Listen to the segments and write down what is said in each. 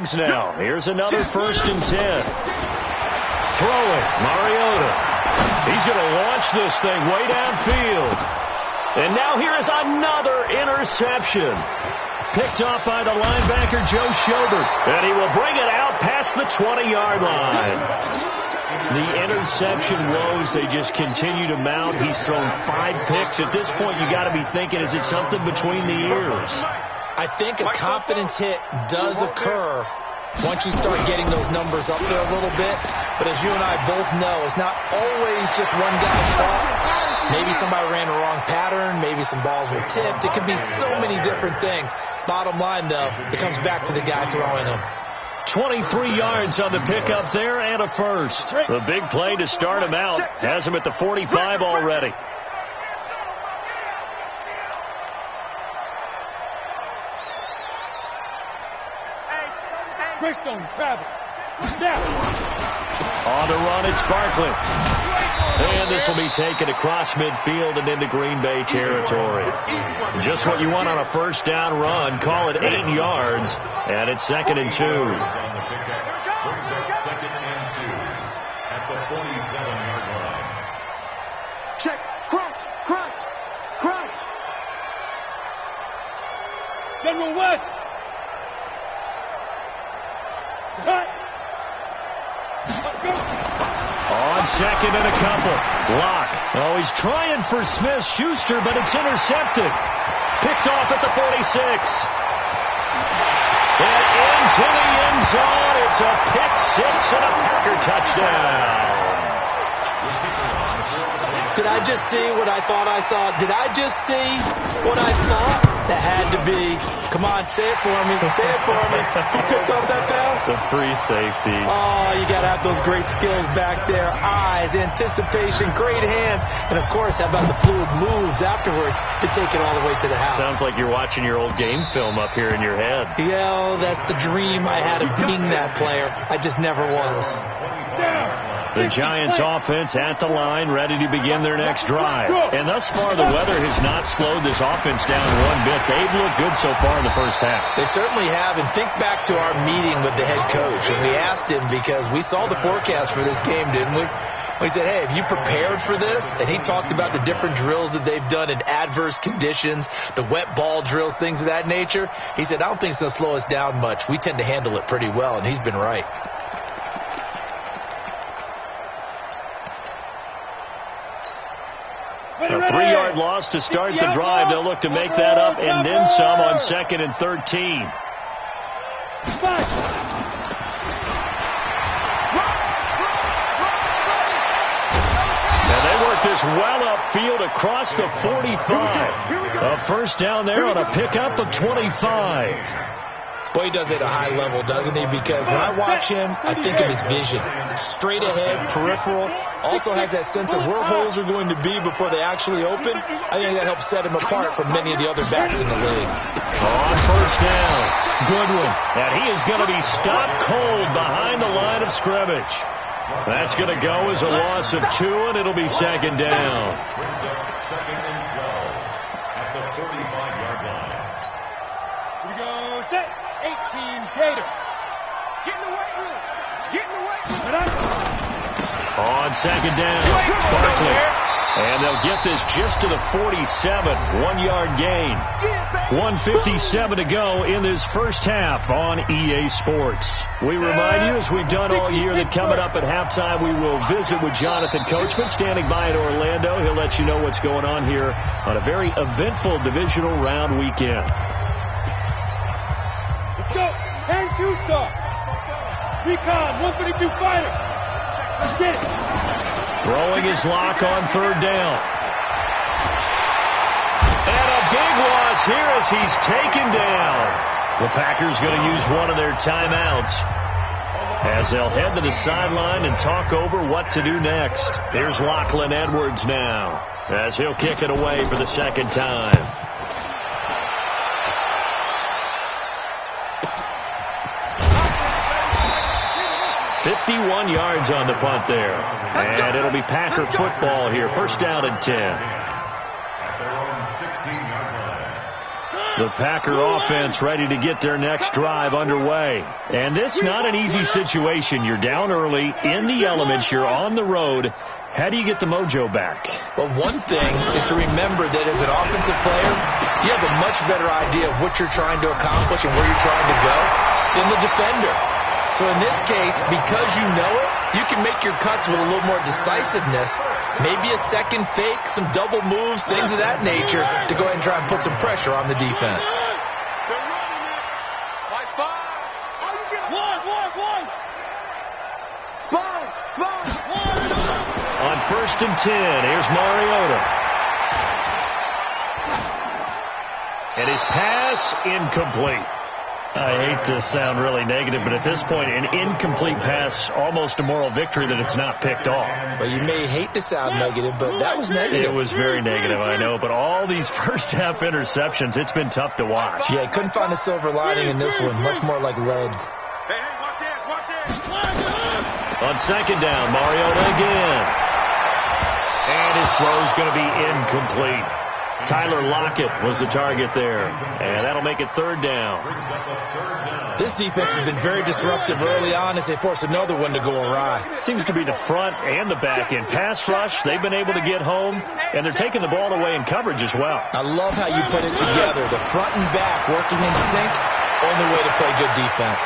Now, here's another 1st and 10. Throwing, Mariota. He's going to launch this thing way downfield. And now here is another interception. Picked off by the linebacker, Joe Schobert. And he will bring it out past the 20-yard line. The interception woes, they just continue to mount. He's thrown 5 picks. At this point, you got to be thinking, is it something between the ears? I think a confidence hit does occur once you start getting those numbers up there a little bit. But as you and I both know, it's not always just one guy's fault. Maybe somebody ran the wrong pattern. Maybe some balls were tipped. It could be so many different things. Bottom line, though, it comes back to the guy throwing them. 23 yards on the pickup there and a first. The big play to start him out has him at the 45 already. Greystone, travel. Now. On the run, it's Barkley. And this will be taken across midfield and into Green Bay territory. Just what you want on a first down run. Call it 8 yards. And it's 2nd and 2. Brings up 2nd and 2 at the 47-yard line. Check. Crouch. Crouch. Crouch. General West. On 2nd and a couple. Block. Oh, he's trying for Smith-Schuster, but it's intercepted. Picked off at the 46. And into the end zone. It's a pick 6 and a Packer touchdown. Did I just see what I thought I saw? Did I just see what I thought? That had to be. Come on, say it for me. Say it for me. He picked up that pass. It's a free safety. Oh, you got to have those great skills back there. Eyes, anticipation, great hands. And, of course, how about the fluid moves afterwards to take it all the way to the house. Sounds like you're watching your old game film up here in your head. Yeah, oh, that's the dream I had of being that player. I just never was. The Giants offense at the line, ready to begin their next drive. And thus far, the weather has not slowed this offense down one bit. They've looked good so far in the first half. They certainly have. And think back to our meeting with the head coach. And we asked him, because we saw the forecast for this game, didn't we? We said, hey, have you prepared for this? And he talked about the different drills that they've done in adverse conditions, the wet ball drills, things of that nature. He said, I don't think it's going to slow us down much. We tend to handle it pretty well, and he's been right. A 3-yard loss to start the drive. They'll look to make that up and then some on 2nd and 13. And they work this well upfield across the 45. A first down there on a pickup of 25. Boy, he does it at a high level, doesn't he? Because when I watch him, I think of his vision. Straight ahead, peripheral. Also has that sense of where holes are going to be before they actually open. I think that helps set him apart from many of the other backs in the league. On first down, Goodwin. And he is going to be stopped cold behind the line of scrimmage. That's going to go as a loss of 2, and it'll be 2nd down. Brings up 2nd and 12 at the 35-yard line. We go set. 18 Gator. Get in the weight room. Get in the weight room. On 2nd down, Barkley. And they'll get this just to the 47. 1-yard gain. 1:57 to go in this first half on EA Sports. We remind you, as we've done all year, that coming up at halftime, we will visit with Jonathan Coachman standing by in Orlando. He'll let you know what's going on here on a very eventful divisional round weekend. Let's go. 10-2 star. Recon, 132 fighter. Let's get it. Throwing his lock on 3rd down. And a big loss here as he's taken down. The Packers going to use one of their timeouts as they'll head to the sideline and talk over what to do next. Here's Lachlan Edwards now as he'll kick it away for the 2nd time. $51 yards on the punt there. And it'll be Packer football here. First down and 10. At their own 16-yard line. The Packer offense ready to get their next drive underway. And this is not an easy situation. You're down early, in the elements, you're on the road. How do you get the mojo back? Well, one thing is to remember that as an offensive player, you have a much better idea of what you're trying to accomplish and where you're trying to go than the defender. So in this case, because you know it, you can make your cuts with a little more decisiveness. Maybe a second fake, some double moves, things of that nature to go ahead and try and put some pressure on the defense. On 1st and 10, here's Mariota. And his pass incomplete. I hate to sound really negative, but at this point, an incomplete pass, almost a moral victory that it's not picked off. Well, you may hate to sound negative, but that was negative. It was very negative, I know. But all these first-half interceptions, it's been tough to watch. Yeah, couldn't find a silver lining in this one. Much more like lead. Hey, watch it. On 2nd down, Mariota again. And his throw's going to be incomplete. Tyler Lockett was the target there. And that'll make it 3rd down. This defense has been very disruptive early on as they force another one to go awry. Seems to be the front and the back end. Pass rush, they've been able to get home, and they're taking the ball away in coverage as well. I love how you put it together. The front and back working in sync, only way to play good defense.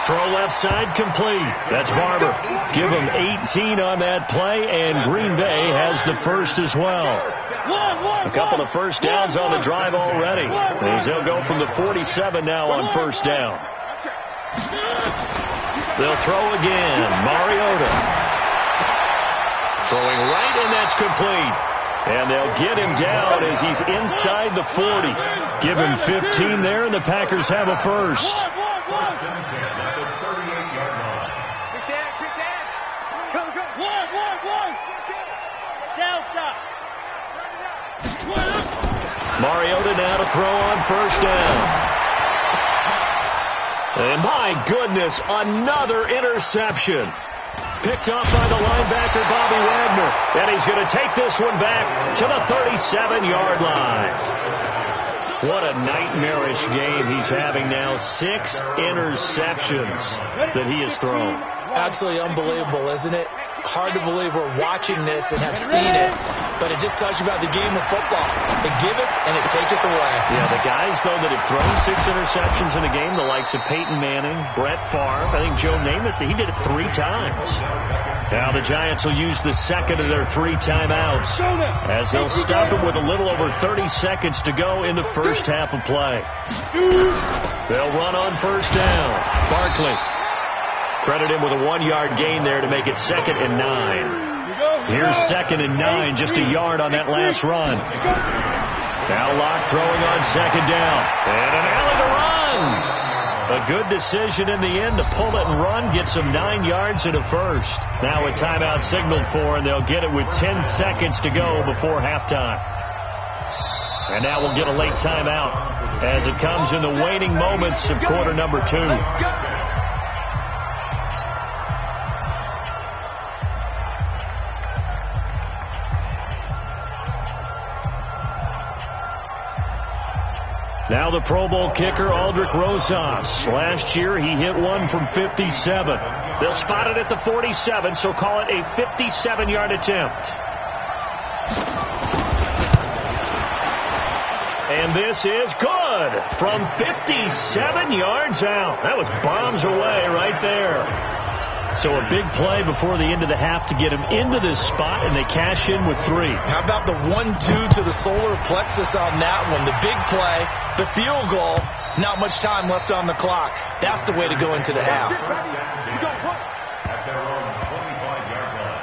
Throw left side complete. That's Barber. Give him 18 on that play, and Green Bay has the first as well. A couple of first downs on the drive already, as they'll go from the 47 now on 1st down. They'll throw again. Mariota. Throwing right, and that's complete. And they'll get him down as he's inside the 40. Give him 15 there, and the Packers have a first. Mariota now to throw on 1st down. And my goodness, another interception. Picked off by the linebacker, Bobby Wagner. And he's going to take this one back to the 37-yard line. What a nightmarish game he's having now. 6 interceptions that he has thrown. Absolutely unbelievable, isn't it? Hard to believe we're watching this and have seen it, but it just tells you about the game of football. They give it, and it taketh away. Yeah, the guys, though, that have thrown 6 interceptions in a game, the likes of Peyton Manning, Brett Favre, I think Joe Namath, he did it 3 times. Now the Giants will use the second of their 3 timeouts as they'll stop it with a little over 30 seconds to go in the first half of play. They'll run on 1st down. Barkley. Credit him with a 1-yard gain there to make it 2nd and 9. Here's 2nd and 9, just a yard on that last run. Now Locke throwing on 2nd down. And an alley to run. A good decision in the end to pull it and run, gets him 9 yards and a first. Now a timeout signaled for, and they'll get it with 10 seconds to go before halftime. And now we'll get a late timeout as it comes in the waning moments of quarter number 2. Now the Pro Bowl kicker, Aldrick Rosas. Last year, he hit one from 57. They'll spot it at the 47, so call it a 57-yard attempt. And this is good from 57 yards out. That was bombs away right there. So a big play before the end of the half to get him into this spot, and they cash in with 3. How about the 1-2 to the solar plexus on that one? The big play, the field goal, not much time left on the clock. That's the way to go into the half. At their own 25-yard line.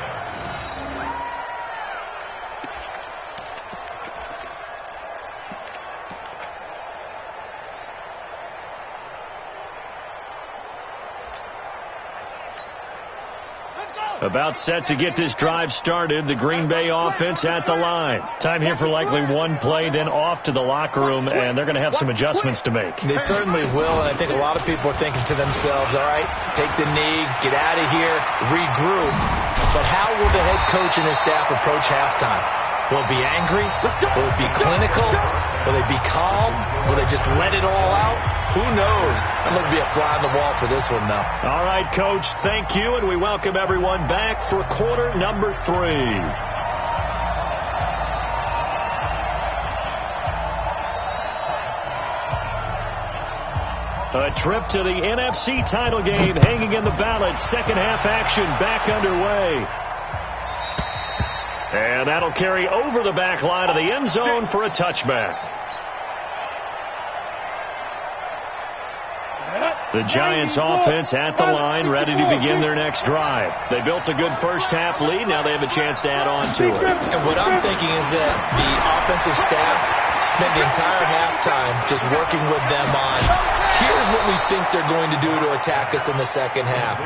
About set to get this drive started. The Green Bay offense at the line. Time here for likely one play, then off to the locker room, and they're going to have some adjustments to make. They certainly will, and I think a lot of people are thinking to themselves, all right, take the knee, get out of here, regroup. But how will the head coach and his staff approach halftime? Will it be angry? Will it be clinical? Will they be calm? Will they just let it all out? Who knows? I'm going to be a fly on the wall for this one, though. All right, Coach, thank you, and we welcome everyone back for quarter number 3. A trip to the NFC title game hanging in the balance. Second half action back underway. And that'll carry over the back line of the end zone for a touchback. The Giants offense at the line, ready to begin their next drive. They built a good first half lead. Now they have a chance to add on to it. And what I'm thinking is that the offensive staff spent the entire halftime just working with them on, here's what we think they're going to do to attack us in the second half.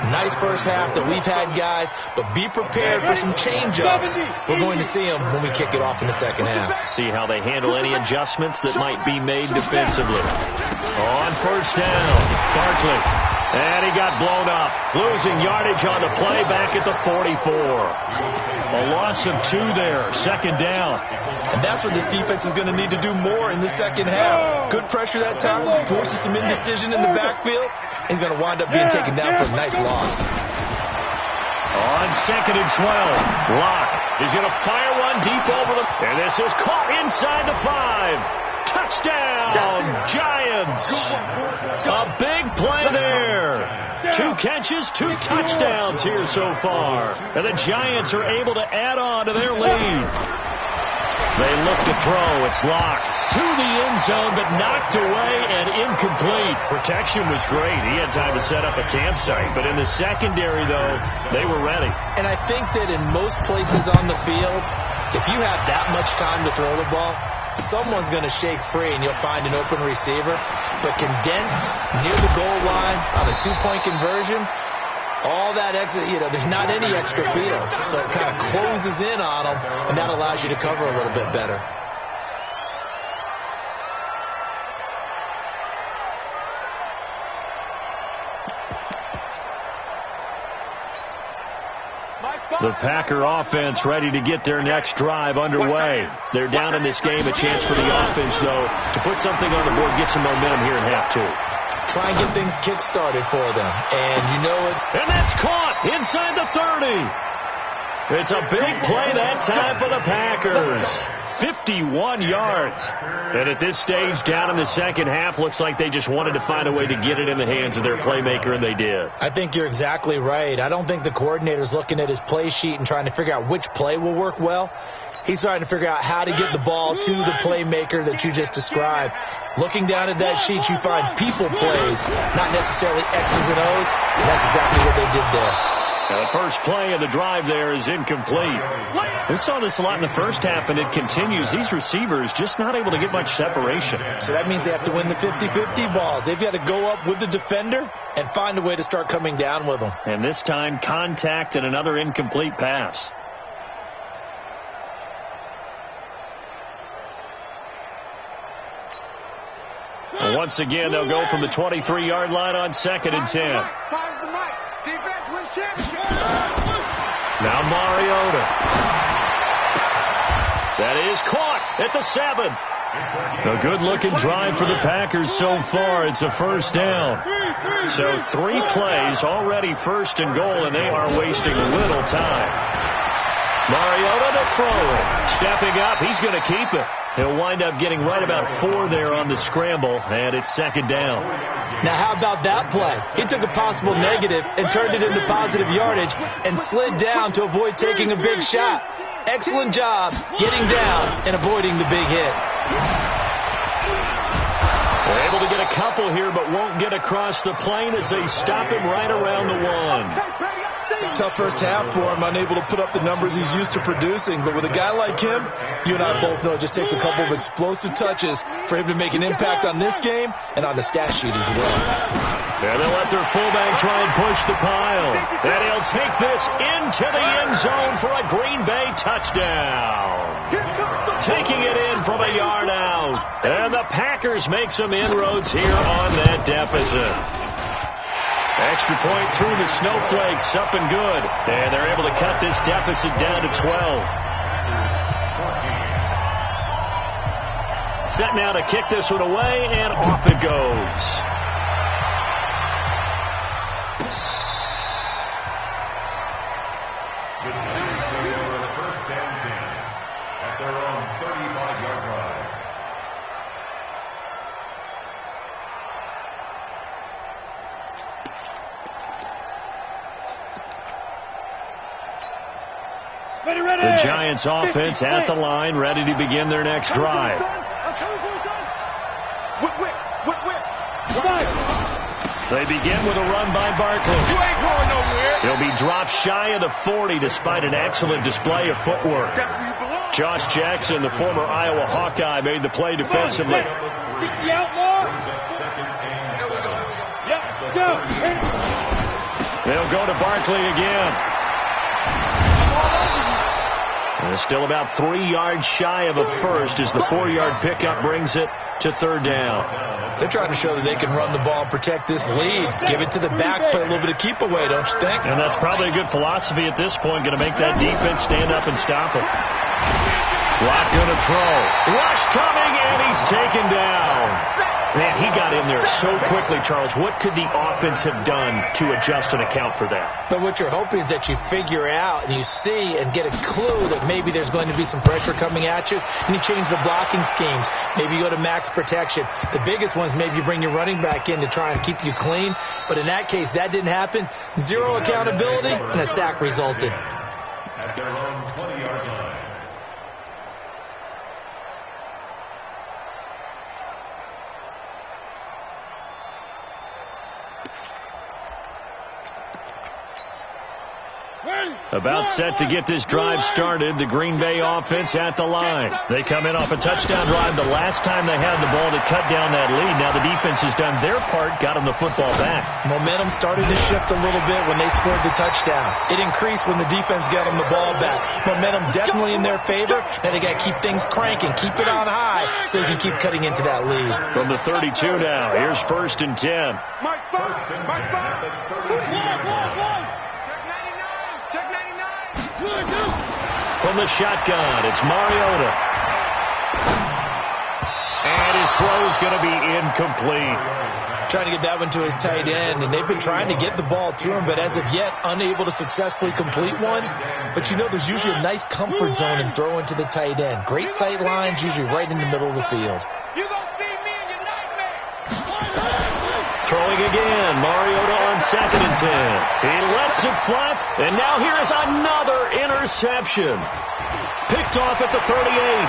Nice first half that we've had, guys, but be prepared for some change-ups. We're going to see them when we kick it off in the second half. See how they handle any adjustments that might be made defensively. On first down, Barkley. And he got blown up. Losing yardage on the play back at the 44. A loss of 2 there. Second down. And that's what this defense is going to need to do more in the second half. Good pressure that time. Forces some indecision in the backfield. He's going to wind up being taken down for a nice loss. On second and 12, Locke is going to fire one deep over the... And this is caught inside the 5. Touchdown, Giants. A big play there. 2 catches, 2 touchdowns here so far. And the Giants are able to add on to their lead. They look to throw. It's Locke to the end zone, but knocked away and incomplete. Protection was great. He had time to set up a campsite. But in the secondary, though, they were ready. And I think that in most places on the field, if you have that much time to throw the ball, someone's going to shake free and you'll find an open receiver. But condensed near the goal line on a 2-point conversion, all that extra, there's not any extra field. So it kind of closes in on them, and that allows you to cover a little bit better. The Packer offense ready to get their next drive underway. They're down in this game. A chance for the offense, though, to put something on the board, get some momentum here in half 2. Try and get things kick-started for them. And you know it. And that's caught inside the 30. It's a big play that time for the Packers. 51 yards. And at this stage, down in the second half, looks like they just wanted to find a way to get it in the hands of their playmaker, and they did. I think you're exactly right. I don't think the coordinator's looking at his play sheet and trying to figure out which play will work well. He's trying to figure out how to get the ball to the playmaker that you just described. Looking down at that sheet, you find people plays, not necessarily X's and O's, and that's exactly what they did there. Now the first play of the drive there is incomplete. We saw this a lot in the first half, and it continues. These receivers just not able to get much separation. So that means they have to win the 50-50 balls. They've got to go up with the defender and find a way to start coming down with them. And this time, contact and another incomplete pass. And once again, they'll go from the 23-yard line on second and 10. Now Mariota. That is caught at the 7. A good-looking drive for the Packers so far. It's a first down. So 3 plays, already first and goal, and they are wasting little time. Mariota to throw it. Stepping up, he's going to keep it. He'll wind up getting right about 4 there on the scramble, and it's second down. Now, how about that play? He took a possible negative and turned it into positive yardage and slid down to avoid taking a big shot. Excellent job getting down and avoiding the big hit. They're able to get a couple here, but won't get across the plane as they stop him right around the 1. Tough first half for him, unable to put up the numbers he's used to producing. But with a guy like him, you and I both know it just takes a couple of explosive touches for him to make an impact on this game and on the stat sheet as well. And they'll let their fullback try and push the pile. And he'll take this into the end zone for a Green Bay touchdown. Taking it in from a yard out. And the Packers make some inroads here on that deficit. Extra point through the snowflakes, up and good. And they're able to cut this deficit down to 12. set now to kick this one away, and off it goes. The Giants score the first and 10 at their own 35-yard line. The Giants offense at the line, ready to begin their next drive. They begin with a run by Barkley. You ain't going nowhere. He'll be dropped shy of the 40 despite an excellent display of footwork. Josh Jackson, the former Iowa Hawkeye, made the play defensively. 60 outlaw. Yep, go. They'll go to Barkley again. And it's still about 3 yards shy of a first as the 4-yard pickup brings it to third down. They're trying to show that they can run the ball and protect this lead. Give it to the backs, play a little bit of keep away, don't you think? And that's probably a good philosophy at this point, going to make that defense stand up and stop it. Watt going to throw. Rush coming, and he's taken down. Man, he got in there so quickly, Charles. What could the offense have done to adjust and account for that? But what you're hoping is that you figure out and you see and get a clue that maybe there's going to be some pressure coming at you, and you change the blocking schemes. Maybe you go to max protection. The biggest one is maybe you bring your running back in to try and keep you clean. But in that case, that didn't happen. Zero accountability, and a sack resulted. At their own 20-yard line. About set to get this drive started, the Green Bay offense at the line. They come in off a touchdown drive the last time they had the ball to cut down that lead. Now the defense has done their part, got them the football back. Momentum started to shift a little bit when they scored the touchdown. It increased when the defense got them the ball back. Momentum definitely in their favor. Now they got to keep things cranking, keep it on high so they can keep cutting into that lead. From the 32 now, here's 1st and 10. Mike 5. Mike 5. From the shotgun, it's Mariota. And his throw's going to be incomplete. Trying to get that one to his tight end, and they've been trying to get the ball to him, but as of yet, unable to successfully complete one. But you know, there's usually a nice comfort zone in throwing to the tight end. Great sight lines, usually right in the middle of the field. You gonna see me in your nightmare. Throwing again, Mariota on 2nd and 10. He lets it flat, and now here is another interception. Picked off at the 38.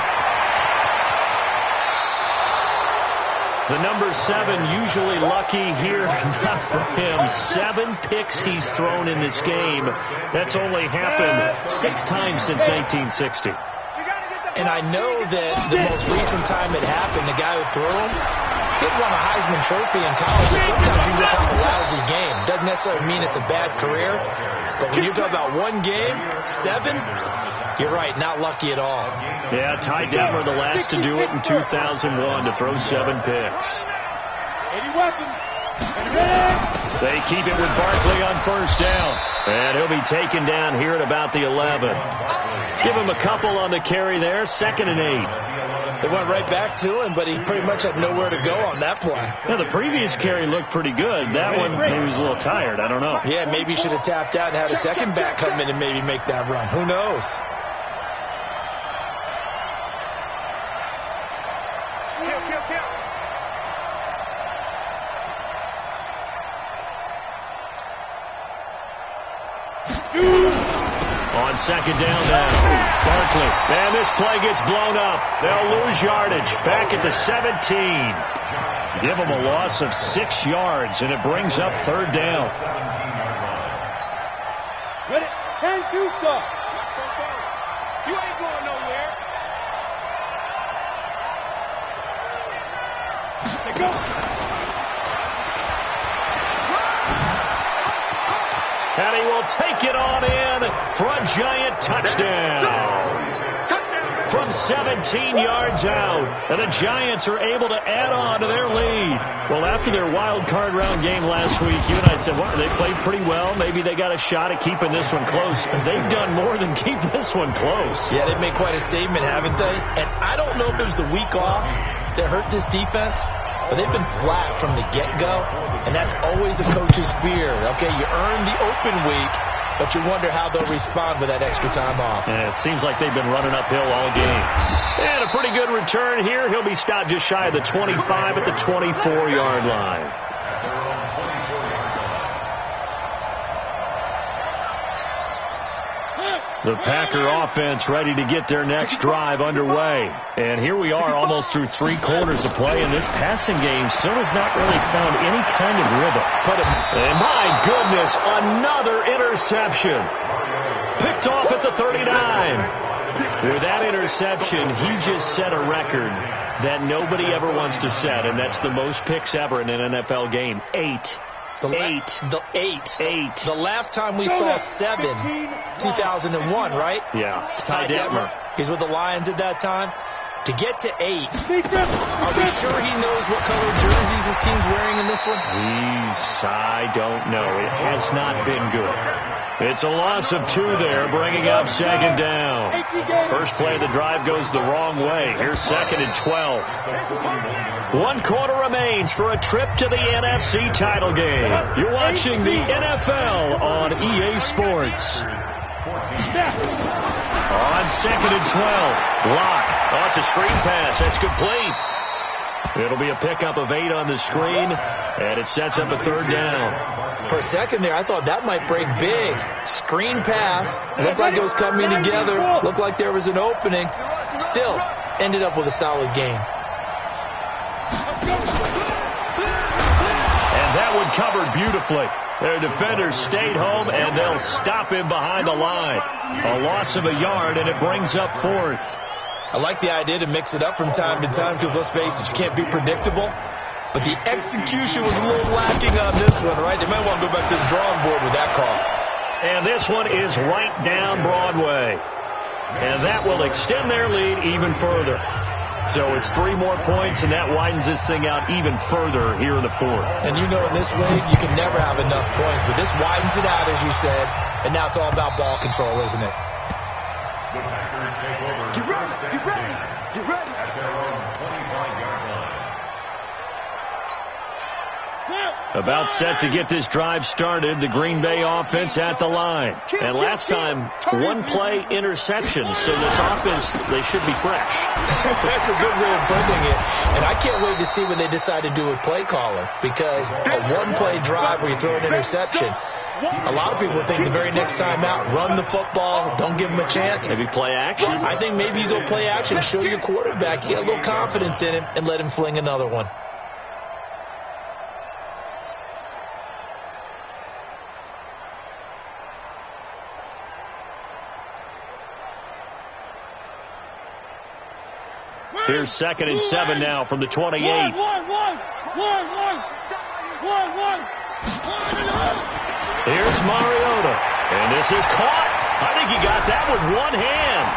The number 7 usually lucky here, not for him. 7 picks he's thrown in this game. That's only happened 6 times since 1960. And I know that the most recent time it happened, the guy who threw him, he'd won a Heisman Trophy in college, so sometimes you just have a lousy game. Doesn't necessarily mean it's a bad career, but when you're talking about one game, 7, you're right, not lucky at all. Yeah, Ty Detmer the last to do it in 2001 to throw 7 picks. 80 weapons. They keep it with Barkley on 1st down, and he'll be taken down here at about the 11. Give him a couple on the carry there, 2nd and 8. They went right back to him, but he pretty much had nowhere to go on that play. Yeah, the previous carry looked pretty good. That one, maybe he was a little tired. I don't know. Yeah, maybe he should have tapped out and had a second back come in and maybe make that run. Who knows? On 2nd down now, Barkley. And this play gets blown up. They'll lose yardage. Back at the 17. Give them a loss of 6 yards, and it brings up 3rd down. Ready? 10-2 stop. You ain't going nowhere. Say go. And he will take it on in for a Giant touchdown. From 17 yards out. And the Giants are able to add on to their lead. Well, after their wild card round game last week, you and I said, well, they played pretty well. Maybe they got a shot at keeping this one close. And they've done more than keep this one close. Yeah, they've made quite a statement, haven't they? And I don't know if it was the week off that hurt this defense, but they've been flat from the get-go, and that's always a coach's fear. Okay, you earn the open week, but you wonder how they'll respond with that extra time off. And it seems like they've been running uphill all game. And a pretty good return here. He'll be stopped just shy of the 25 at the 24-yard line. The Packer offense ready to get their next drive underway. And here we are almost through 3 quarters of play, and this passing game still has not really found any kind of rhythm. And my goodness, another interception. Picked off at the 39. With that interception, he just set a record that nobody ever wants to set, and that's the most picks ever in an NFL game. 8. The last time we saw 7, 2001, right? Yeah. Ty Detmer. He's with the Lions at that time. To get to 8, are we sure he knows what color jerseys his team's wearing in this one? I don't know. It has not been good. It's a loss of 2 there, bringing up second down. First play of the drive goes the wrong way. Here's 2nd and 12. 1 quarter remains for a trip to the NFC title game. You're watching the NFL on EA Sports. On 2nd and 12. Lock. Oh, it's a screen pass. That's complete. It'll be a pickup of 8 on the screen, and it sets up a 3rd down. For a second there, I thought that might break big. Screen pass. Looked like it was coming together. Looked like there was an opening. Still, ended up with a solid game. And that one covered beautifully. Their defenders stayed home, and they'll stop him behind the line. A loss of a yard, and it brings up 4th. I like the idea to mix it up from time to time because, let's face it, you can't be predictable. But the execution was a little lacking on this one, right? They might want to go back to the drawing board with that call. And this one is right down Broadway. And that will extend their lead even further. So it's 3 more points, and that widens this thing out even further here in the 4th. And you know in this league, you can never have enough points. But this widens it out, as you said. And now it's all about ball control, isn't it? The Packers take over. Get ready. At their own 25-yard line. About set to get this drive started. The Green Bay offense at the line. And last time, 1 play interception. So this offense, they should be fresh. That's a good way of putting it. And I can't wait to see what they decide to do with play caller. Because a 1-play drive where you throw an interception, a lot of people think the very next time out, run the football, don't give him a chance. Maybe play action? I think maybe you go play action, show your quarterback, you get a little confidence in him, and let him fling another one. Here's 2nd and 7 now from the 28. Here's Mariota. And this is caught. I think he got that with one hand.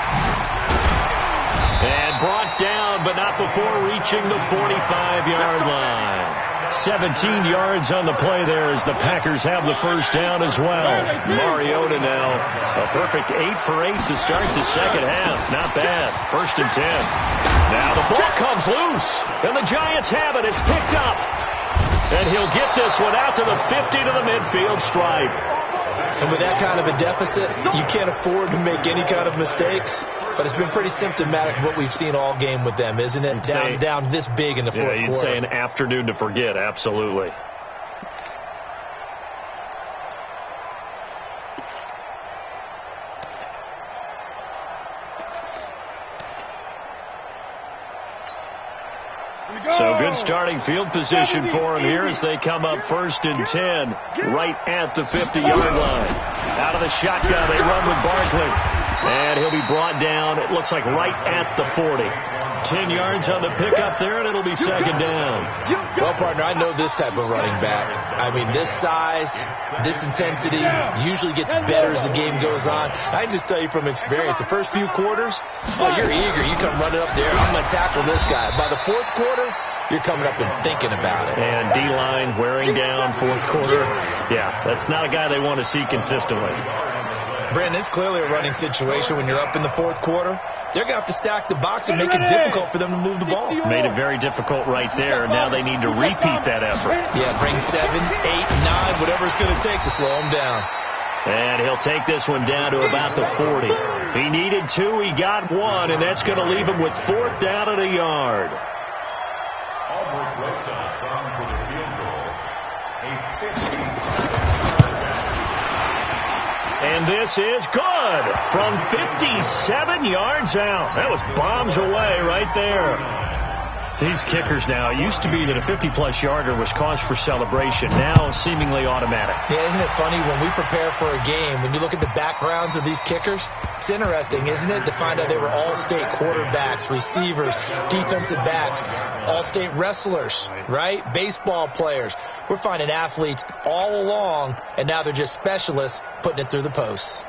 And brought down, but not before reaching the 45-yard line. 17 yards on the play there as the Packers have the first down as well. Mariota now a perfect 8 for 8 to start the second half. Not bad. 1st and 10. Now the ball comes loose, and the Giants have it. It's picked up. And he'll get this one out to the 50 to the midfield stripe. And with that kind of a deficit, you can't afford to make any kind of mistakes. But it's been pretty symptomatic of what we've seen all game with them, isn't it? Down this big in the fourth quarter. You'd say an afternoon to forget, absolutely. So good starting field position for him here as they come up 1st and 10 right at the 50-yard line. Out of the shotgun, they run with Barkley. And he'll be brought down, it looks like right at the 40. 10 yards on the pickup there, and it'll be second down. Well, partner, I know this type of running back. I mean, this size, this intensity usually gets better as the game goes on. I can just tell you from experience, the first few quarters, you're eager. You come running up there, I'm going to tackle this guy. By the 4th quarter, you're coming up and thinking about it. And D-line wearing down 4th quarter. Yeah, that's not a guy they want to see consistently. Brandon, it's clearly a running situation when you're up in the fourth quarter. They're going to have to stack the box and make it difficult for them to move the ball. Made it very difficult right there. Now they need to repeat that effort. Yeah, bring 7, 8, 9, whatever it's going to take to slow them down. And he'll take this one down to about the 40. He needed 2, he got 1, and that's going to leave him with 4th down and a yard. Albert Rosas on for the field goal. A 57. And this is good from 57 yards out. That was bombs away right there. These kickers now, it used to be that a 50-plus yarder was cause for celebration. Now seemingly automatic. Yeah, isn't it funny when we prepare for a game, when you look at the backgrounds of these kickers, it's interesting, isn't it, to find out they were all-state quarterbacks, receivers, defensive backs, all-state wrestlers, right? Baseball players. We're finding athletes all along, and now they're just specialists putting it through the posts.